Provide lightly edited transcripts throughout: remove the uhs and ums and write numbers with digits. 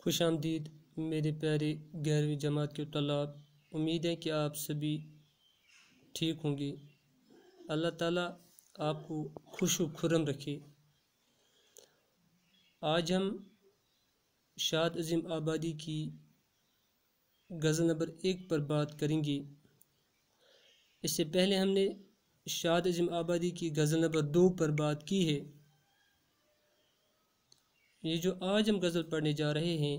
خوش آمدید میرے پیارے 11ویں جماعت کے طلاب۔ امید ہے کہ آپ سبھی ٹھیک ہوں گے۔ اللہ تعالیٰ آپ کو خوش و خرم رکھے۔ آج ہم شاد عظیم آبادی کی غزل نمبر 1 پر بات کریں گے۔ اس سے پہلے ہم نے شاد عظیم آبادی کی غزل نمبر 2 پر بات کی ہے۔ یہ جو آج ہم غزل پڑھنے جا رہے ہیں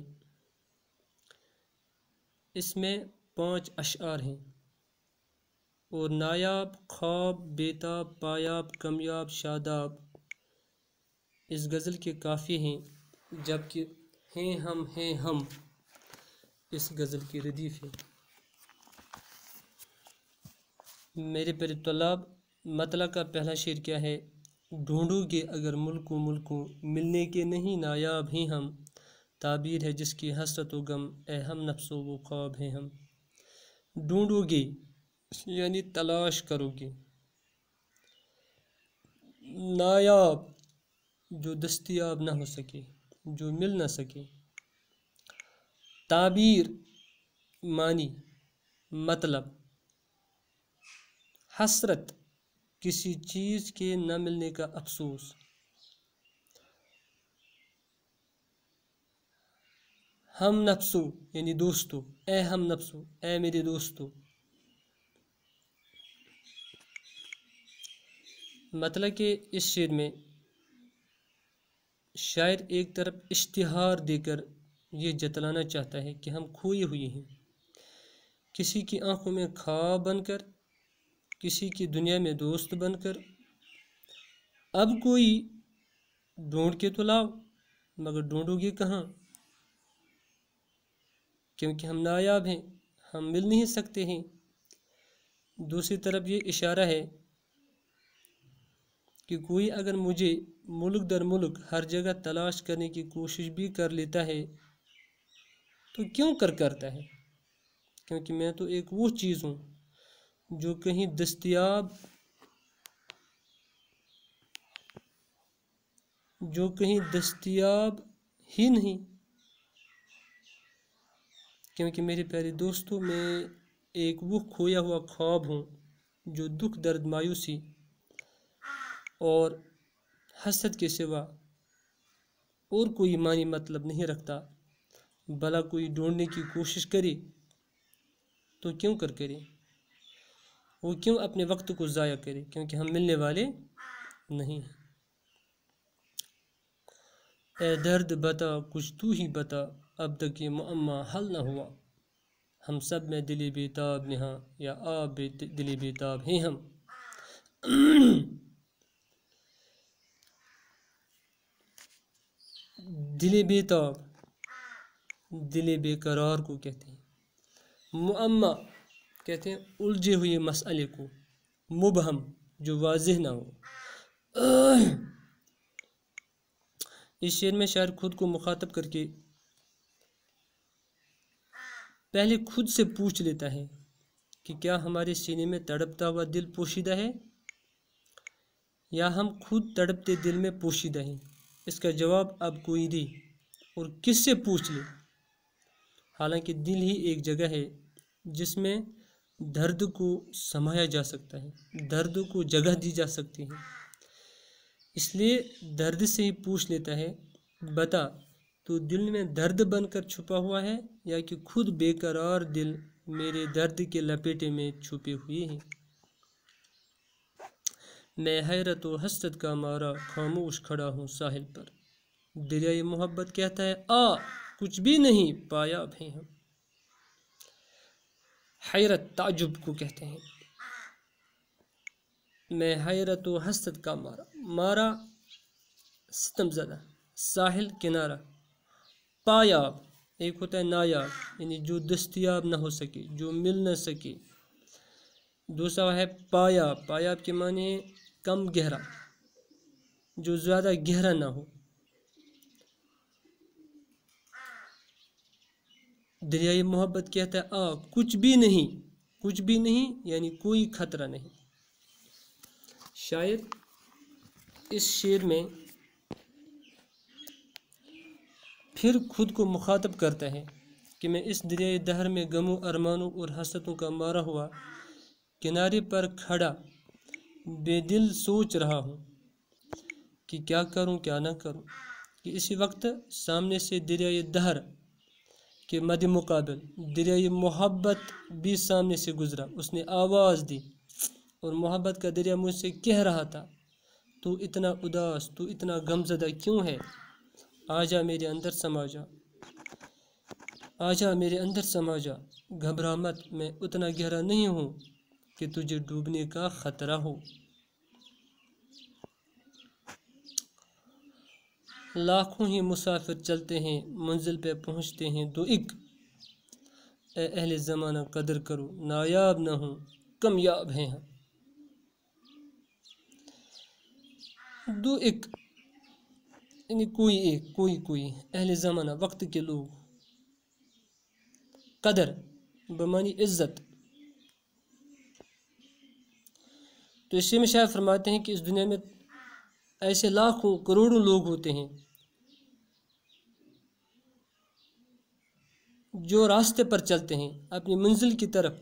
اس میں 5 اشعار ہیں اور نایاب، خواب، بیتاب، پایاب، کمیاب، شاداب اس غزل کے قافیے ہیں، جبکہ ہیں ہم اس غزل کی ردیف ہے۔ میرے پیارے طلاب، مطلع کا پہلا شعر کیا ہے؟ ڈھونڈو گے اگر ملکوں ملنے کے نہیں نایاب ہیں ہم، تعبیر ہے جس کی حسرت و غم، اے ہم نفس و وہ خواب ہیں ہم۔ ڈھونڈو گے یعنی تلاش کرو گے، نایاب جو دستیاب نہ ہو سکے، جو مل نہ سکے، تعبیر معنی مطلب، حسرت کسی چیز کے نہ ملنے کا افسوس، ہم نفسو یعنی دوستو، اے ہم نفسو، اے میرے دوستو۔ مطلب کہ اس شعر میں شاعر ایک طرف اشتہار دے کر یہ جتلانا چاہتا ہے کہ ہم کھوئے ہوئے ہیں، کسی کی آنکھوں میں خواب بن کر، کسی کی دنیا میں دوست بن کر۔ اب کوئی ڈھونڈ کے تو لاؤ، مگر ڈھونڈو گے کہاں؟ کیونکہ ہم نایاب ہیں، ہم مل نہیں سکتے ہیں۔ دوسری طرف یہ اشارہ ہے کہ کوئی اگر مجھے ملک در ملک ہر جگہ تلاش کرنے کی کوشش بھی کر لیتا ہے تو کیوں کرتا ہے؟ کیونکہ میں تو ایک وہ چیز ہوں جو کہیں دستیاب ہی نہیں۔ کیونکہ میرے پیارے دوستوں، میں ایک وہ کھویا ہوا خواب ہوں جو دکھ، درد، مایوسی اور حسد کے سوا اور کوئی معنی مطلب نہیں رکھتا۔ بھلا کوئی ڈھونڈنے کی کوشش کرے تو کیوں کرے؟ وہ کیوں اپنے وقت کو ضائع کرے؟ کیونکہ ہم ملنے والے نہیں ہیں۔ اے درد بتا کچھ تو ہی بتا، اب تک یہ معمہ حل نہ ہوا، ہم سب میں دل بیتاب نہاں، یا آپ دل بیتاب ہیں ہم۔ دل بیتاب، دل بے قرار کو کہتے ہیں۔ معمہ کہتے ہیں الجھے ہوئے مسئلے کو، مبہم جو واضح نہ ہو۔ اس شعر میں شاعر خود کو مخاطب کر کے پہلے خود سے پوچھ لیتا ہے کہ کیا ہمارے سینے میں تڑپتا ہوا دل پوشیدہ ہے، یا ہم خود تڑپتے دل میں پوشیدہ ہیں؟ اس کا جواب اب کوئی دے اور کس سے پوچھ لے؟ حالانکہ دل ہی ایک جگہ ہے جس میں درد کو سمایا جا سکتا ہے، درد کو جگہ دی جا سکتی ہے۔ اس لیے درد سے ہی پوچھ لیتا ہے، بتا تو دل میں درد بن کر چھپا ہوا ہے، یا کہ خود بے قرار دل میرے درد کے لپیٹے میں چھپے ہوئے ہیں۔ میں حیرت و حسرت کا مارا خاموش کھڑا ہوں ساحل پر، دریائے محبت کہتا ہے آ کچھ بھی نہیں پایاب ہیں ہم۔ حیرت تعجب کو کہتے ہیں۔ میں حیرت و حسرت کا مارا ستم زدہ، ساحل کنارہ، پایاب ایک ہوتا ہے نایاب یعنی جو دستیاب نہ ہو سکے، جو مل نہ سکے۔ دوسرا ہے پایاب، پایاب کے معنی ہے کم گہرا، جو زیادہ گہرا نہ ہو۔ دریائے محبت کہتا ہے آ کچھ بھی نہیں یعنی کوئی خطرہ نہیں۔ شاید اس شعر میں پھر خود کو مخاطب کرتا ہے کہ میں اس دریائے دہر میں غموں ارمانوں اور حسرتوں کا مارا ہوا کنارے پر کھڑا بے دل سوچ رہا ہوں کہ کیا کروں کیا نہ کروں، کہ اسی وقت سامنے سے دریائے دہر کے مد مقابل دریائے محبت بھی سامنے سے گزرا۔ اس نے آواز دی اور محبت کا دریا مجھ سے کہہ رہا تھا، تو اتنا اداس، تو اتنا غمزدہ کیوں ہے؟ آجا میرے اندر سما جا، آجا میرے اندر سما جا، گھبرا مت، میں اتنا گہرا نہیں ہوں کہ تجھے ڈوبنے کا خطرہ ہو۔ لاکھوں ہی مسافر چلتے ہیں، منزل پہ پہنچتے ہیں دو ایک، اے اہل زمانہ قدر کرو، نایاب نہ ہوں کامیاب ہیں ہم۔ دو ایک یعنی کوئی ایک، کوئی اہل زمانہ وقت کے لوگ، قدر بمانی عزت۔ تو اسی میں شاید فرماتے ہیں کہ اس دنیا میں ایسے لاکھوں کروڑوں لوگ ہوتے ہیں جو راستے پر چلتے ہیں، اپنی منزل کی طرف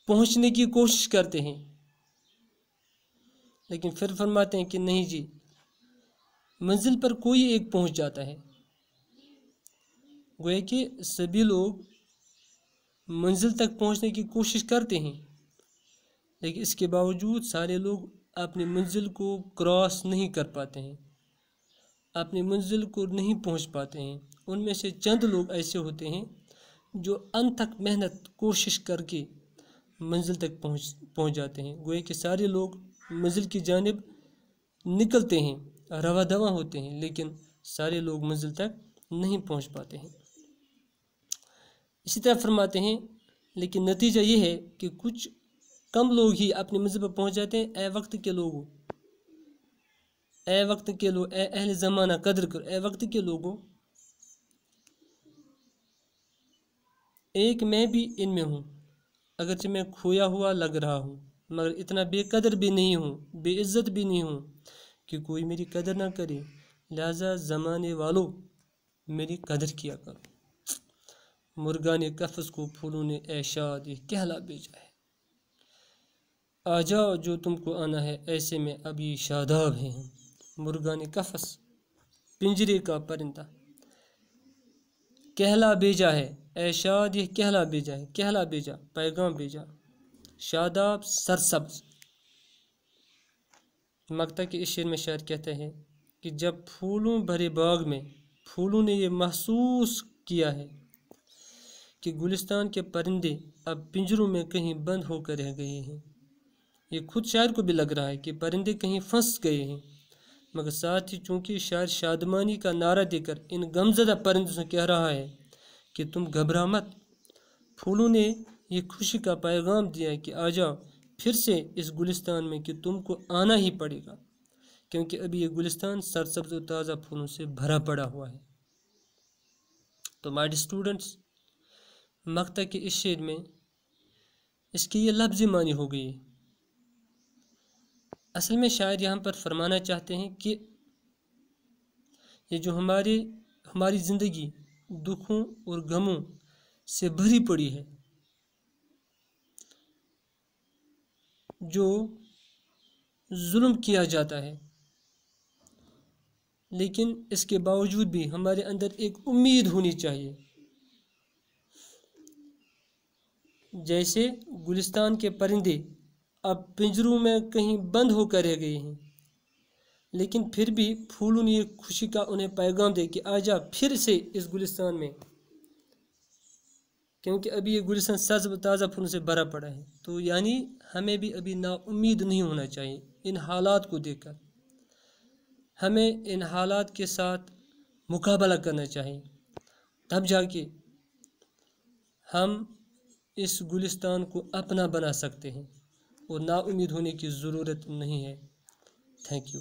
پہنچنے کی کوشش کرتے ہیں، لیکن پھر فرماتے ہیں کہ نہیں جی، منزل پر کوئی ایک پہنچ جاتا ہے۔ گویا کہ سبھی لوگ منزل تک پہنچنے کی کوشش کرتے ہیں، لیکن اس کے باوجود سارے لوگ اپنی منزل کو کراس نہیں کر پاتے ہیں، اپنی منزل کو نہیں پہنچ پاتے ہیں۔ ان میں سے چند لوگ ایسے ہوتے ہیں جو انتھک محنت کوشش کر کے منزل تک پہنچ جاتے ہیں۔ گویا کہ سارے لوگ منزل کی جانب نکلتے ہیں، رواں دواں ہوتے ہیں، لیکن سارے لوگ منزل تک نہیں پہنچ پاتے ہیں۔ اسی طرح فرماتے ہیں لیکن نتیجہ یہ ہے کہ کچھ کم لوگ ہی اپنی منزل پر پہنچ جاتے ہیں۔ اے وقت کے لوگوں، اے وقت کے لوگ، اے اہل زمانہ قدر کرو، اے وقت کے لوگوں، ایک میں بھی ان میں ہوں، اگرچہ میں کھویا ہوا لگ رہا ہوں، مگر اتنا بے قدر بھی نہیں ہوں، بے عزت بھی نہیں ہوں کہ کوئی میری قدر نہ کرے، لہذا زمانے والوں میری قدر کیا کرو۔ مرغان قفس کو پھولوں نے اے شاد یہ کہلا بھیجا ہے، آ جاؤ جو تم کو آنا ہے، ایسے میں ابھی شاداب ہیں ہم۔ مرغان قفس پنجرے کا پرندہ کہلا بھیجا ہے، اے شاد یہ کہلا بھیجا ہے، کہلا بھیجا پیغام بھیجا، شاداب سرسبز۔ مقطع کے اس شعر میں شاعر کہتا ہے کہ جب پھولوں بھرے باغ میں پھولوں نے یہ محسوس کیا ہے کہ گلستان کے پرندے اب پنجروں میں کہیں بند ہو کر رہ گئے ہیں، یہ خود شاعر کو بھی لگ رہا ہے کہ پرندے کہیں پھنس گئے ہیں، مگر ساتھ ہی چونکہ شاعر شادمانی کا نعرہ دے کر ان غمزدہ پرندوں سے کہہ رہا ہے کہ تم گھبرا مت، پھولوں نے یہ خوشی کا پیغام دیا ہے کہ آ جاؤ پھر سے اس گلستان میں، کہ تم کو آنا ہی پڑے گا، کیونکہ ابھی یہ گلستان سرسبز و تازہ پھولوں سے بھرا پڑا ہوا ہے۔ تو مائی اسٹوڈنٹس، مقطع کے اس شعر میں اس کی یہ لفظی معنی ہو گئی ہے۔ اصل میں شاعر یہاں پر فرمانا چاہتے ہیں کہ یہ جو ہماری زندگی دکھوں اور غموں سے بھری پڑی ہے، جو ظلم کیا جاتا ہے، لیکن اس کے باوجود بھی ہمارے اندر ایک امید ہونی چاہیے۔ جیسے گلستان کے پرندے اب پنجروں میں کہیں بند ہو کر رہ گئے ہیں، لیکن پھر بھی پھولوں نے یہ خوشی کا انہیں پیغام دے کہ آ جا پھر سے اس گلستان میں، کیونکہ ابھی یہ گلستان سبز و تازہ پھولوں سے بھرا پڑا ہے۔ تو یعنی ہمیں بھی ابھی نا امید نہیں ہونا چاہیے ان حالات کو دیکھ کر، ہمیں ان حالات کے ساتھ مقابلہ کرنا چاہیے، تب جا کے ہم اس گلستان کو اپنا بنا سکتے ہیں، اور نا امید ہونے کی ضرورت نہیں ہے۔ Thank you.